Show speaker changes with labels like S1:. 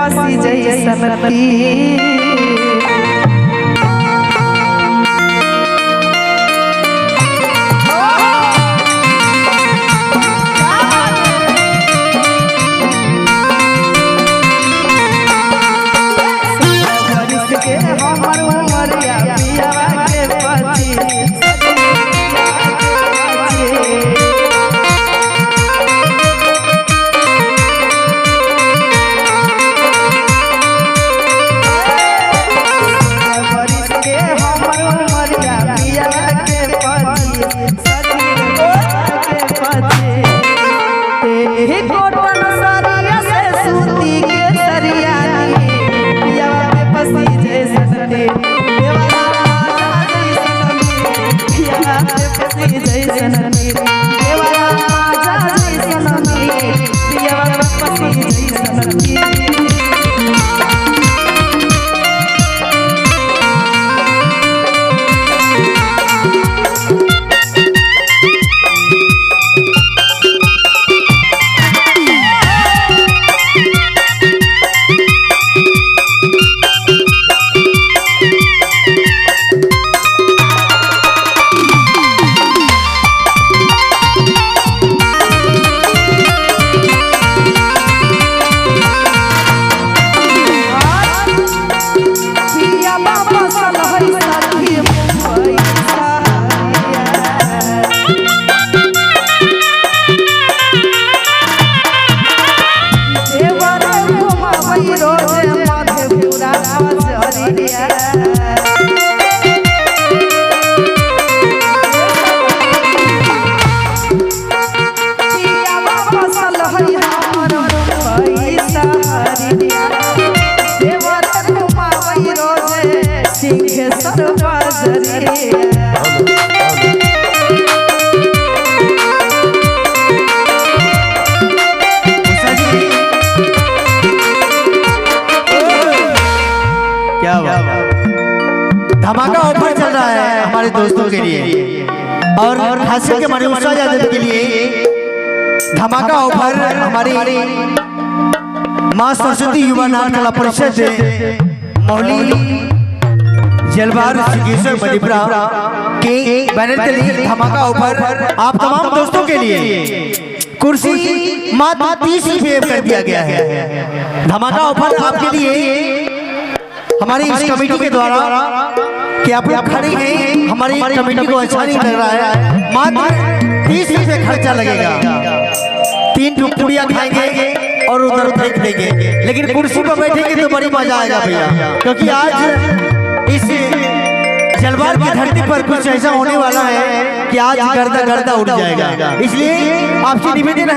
S1: पसी जैसन तीर
S2: धमाका ऑफर चल रहा है हमारे दोस्तों के लिए और हासिल के मनीषा यादव के लिए धमाका ऑफर हमारी मां सरस्वती युवा नाट्य कला परिषद मोहली जलवार सिद्धेश्वर मणिपुरा के बैनर तले धमाका ऑफर आप तमाम दोस्तों के लिए कुर्सी मात्र 30 रुपये कर दिया गया है। धमाका ऑफर आपके लिए हमारी इस कमेटी के द्वारा कि आप लोग खड़े हैं, हमारी कमेटी को अच्छा नहीं लग रहा है, मात्र 30 रुपये खर्चा लगेगा। 3 टुकड़ियाँ खाएंगे और उधर फेंक देंगे, लेकिन कुर्सी पर बैठेंगे तो बड़ी मजा आएगा भैया, क्योंकि आज इस जलवार की धरती पर कुछ ऐसा होने वाला है कि आज गर्दा गर्दा उड़ जाएगा। इसलिए आपसे निवेदन है